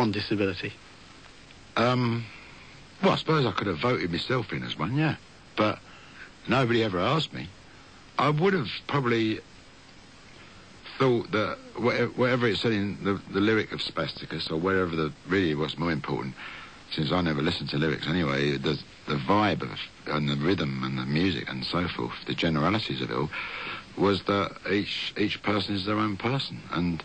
on disability? Well, I suppose I could have voted myself in as one, yeah. But nobody ever asked me. I would have probably thought that whatever it said in the lyric of Spasticus, or wherever really what's more important, since I never listened to lyrics anyway, the vibe and the rhythm and the music and so forth, the generalities of it all, was that each person is their own person. And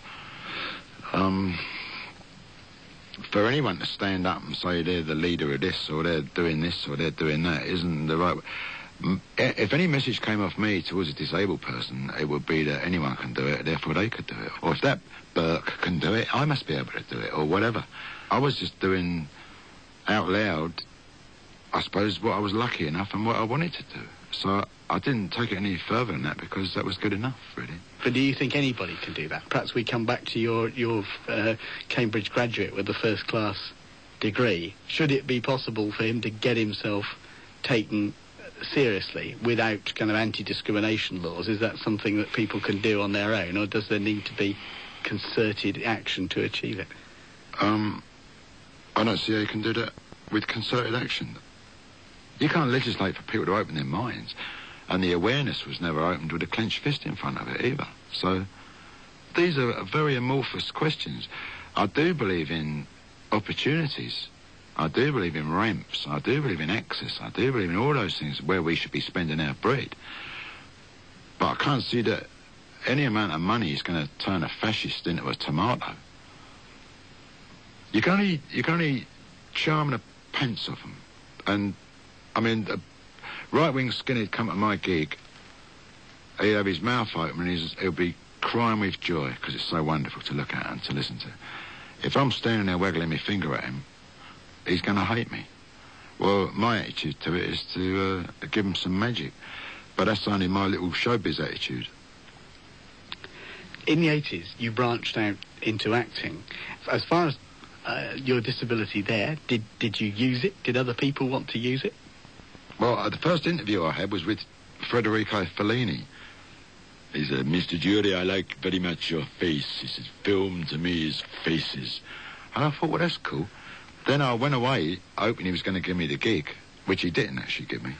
for anyone to stand up and say they're the leader of this, or they're doing this, or they're doing that, isn't the right... If any message came off me towards a disabled person, it would be that anyone can do it, therefore they could do it. Or if that Burke can do it, I must be able to do it, or whatever. I was just doing out loud, I suppose, what I was lucky enough and what I wanted to do. So I didn't take it any further than that, because that was good enough, really. But do you think anybody can do that? Perhaps we come back to your Cambridge graduate with the first-class degree. Should it be possible for him to get himself taken seriously without kind of anti-discrimination laws? Is that something that people can do on their own, or does there need to be concerted action to achieve it? I don't see how you can do that with concerted action. You can't legislate for people to open their minds, and the awareness was never opened with a clenched fist in front of it either. So these are very amorphous questions. I do believe in opportunities. I do believe in ramps. I do believe in access. I do believe in all those things where we should be spending our bread. But I can't see that any amount of money is going to turn a fascist into a tomato. You can only charm the pants off them. And, I mean, a right-wing skinhead come to my gig, he'd have his mouth open and he'll be crying with joy, because it's so wonderful to look at and to listen to. If I'm standing there waggling my finger at him, he's going to hate me. Well, my attitude to it is to give him some magic. But that's only my little showbiz attitude. In the 80s, you branched out into acting. As far as your disability there, did you use it? Did other people want to use it? Well, the first interview I had was with Federico Fellini. He said, "Mr. Dury, I like very much your face." He said, "Film to me is faces." And I thought, well, that's cool. Then I went away, hoping he was going to give me the gig, which he didn't actually give me.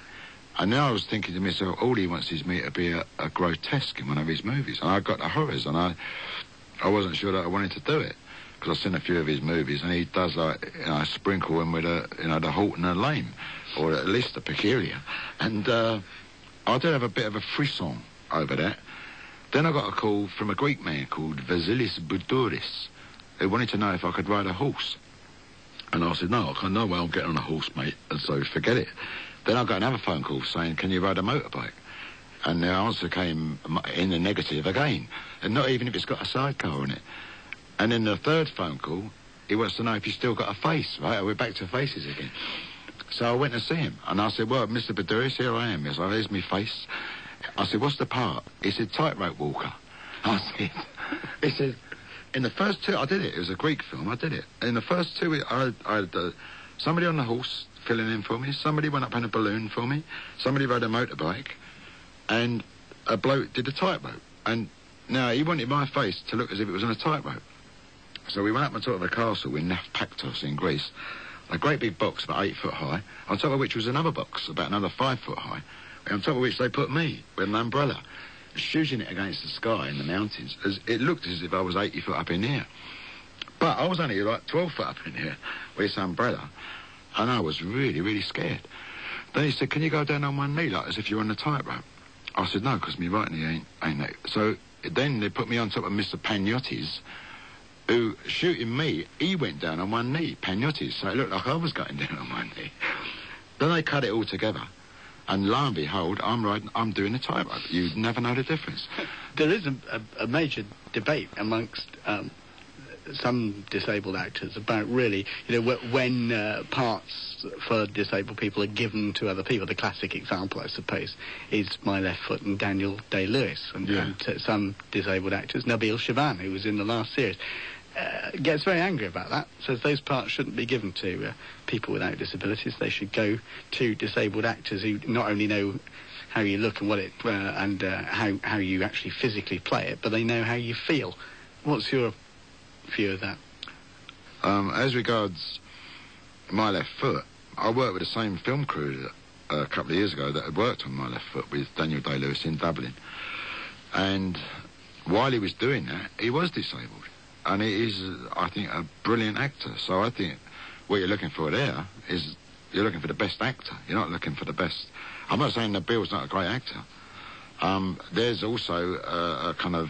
And now I was thinking to myself, all he wants is me to be a grotesque in one of his movies. And I got the horrors, and I wasn't sure that I wanted to do it, because I've seen a few of his movies, and he does, like, sprinkle them with the halt and the lame, or at least the peculiar. And I did have a bit of a frisson over that. Then I got a call from a Greek man called Vasilis Boudouris, who wanted to know if I could ride a horse. And I said, no, I can't know where I'm getting on a horse, mate, and so forget it. Then I got another phone call saying, can you ride a motorbike? And the answer came in the negative again, and not even if it's got a sidecar in it. And then the third phone call, he wants to know if you still got a face, right? We're back to faces again. So I went to see him, and I said, well, Mr. Boudouris, here I am. He said, here's my face. I said, what's the part? He said, tightrope walker. I said, he said, in the first two, I did it. It was a Greek film. I did it. In the first two, I had somebody on the horse filling in for me. Somebody went up in a balloon for me. Somebody rode a motorbike. And a bloke did a tightrope. And now he wanted my face to look as if it was on a tightrope. So we went up on top of a castle in Naupaktos in Greece. A great big box about 8 foot high, on top of which was another box about another 5 foot high, on top of which they put me with an umbrella, shooting it against the sky in the mountains. It looked as if I was 80 foot up in the air. But I was only like 12 foot up in the air with this umbrella, and I was really, really scared. Then he said, can you go down on one knee, like as if you're on a tightrope? I said, no, because my right knee ain't that. So then they put me on top of Mr. Pagnotis, who, shooting me, he went down on one knee, Pagnotis, so it looked like I was going down on one knee. Then they cut it all together. And lo and behold, I'm doing a tightrope. You'd never know the difference. There is a major debate amongst some disabled actors about really, when parts for disabled people are given to other people. The classic example, I suppose, is My Left Foot and Daniel Day-Lewis, and some disabled actors, Nabil Shaban, who was in the last series, gets very angry about that, says those parts shouldn't be given to people without disabilities. They should go to disabled actors who not only know how you look and what it and how you actually physically play it, but they know how you feel. What's your view of that? As regards my left foot, I worked with the same film crew a couple of years ago that had worked on my left foot with Daniel Day-Lewis in Dublin. And while he was doing that, he was disabled. And he is, I think, a brilliant actor. So I think what you're looking for there is you're looking for the best actor. You're not looking for the best... I'm not saying that Bill's not a great actor. There's also a kind of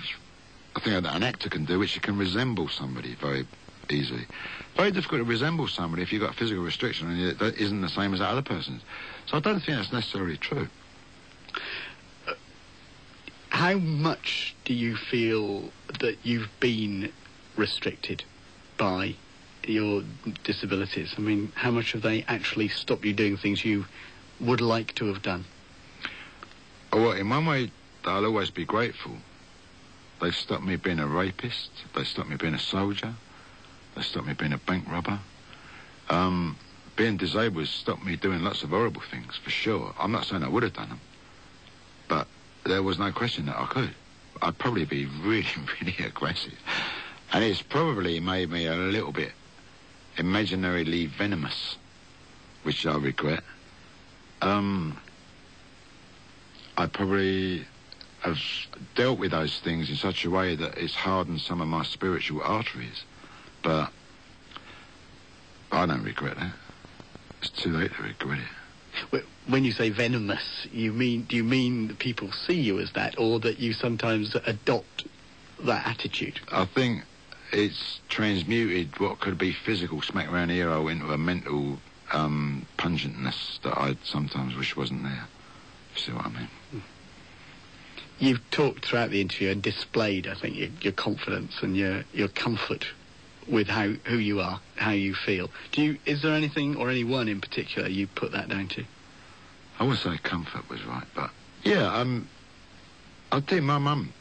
a thing that an actor can do, which you can resemble somebody very easily. Very difficult to resemble somebody if you've got a physical restriction and that isn't the same as that other person's. So I don't think that's necessarily true. How much do you feel that you've been restricted by your disabilities? I mean, how much have they actually stopped you doing things you would like to have done? Well, in one way, I'll always be grateful. They've stopped me being a rapist. They stopped me being a soldier. They stopped me being a bank robber. Being disabled has stopped me doing lots of horrible things, for sure. I'm not saying I would have done them, but there was no question that I could. I'd probably be really, really aggressive. And it's probably made me a little bit imaginarily venomous, which I regret. I probably have dealt with those things in such a way that it's hardened some of my spiritual arteries. But I don't regret that. It's too late to regret it. When you say venomous, do you mean that people see you as that, or that you sometimes adopt that attitude? I think it's transmuted what could be physical smack around the ear into a mental pungentness that I sometimes wish wasn't there. You see what I mean? You've talked throughout the interview and displayed, I think, your confidence and your comfort with who you are, how you feel. Is there anything or anyone in particular you put that down to? I would say comfort was right, but yeah, I think my mum,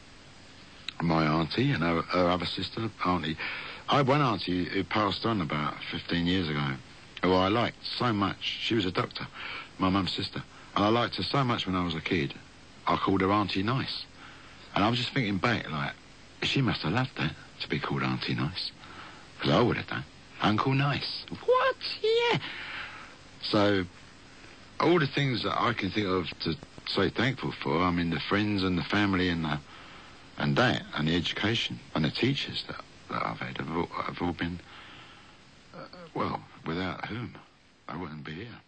my auntie, and her other sister, auntie. I had one auntie who passed on about 15 years ago, who I liked so much. She was a doctor, my mum's sister, and I liked her so much when I was a kid. I called her Auntie Nice, and I was just thinking back, like, she must have loved that, to be called Auntie Nice. Because I would have done. Uncle Nice. What? Yeah. So, all the things that I can think of to say thankful for, I mean, the friends and the family and that, and the education, and the teachers that I've had have all been, well, without whom I wouldn't be here.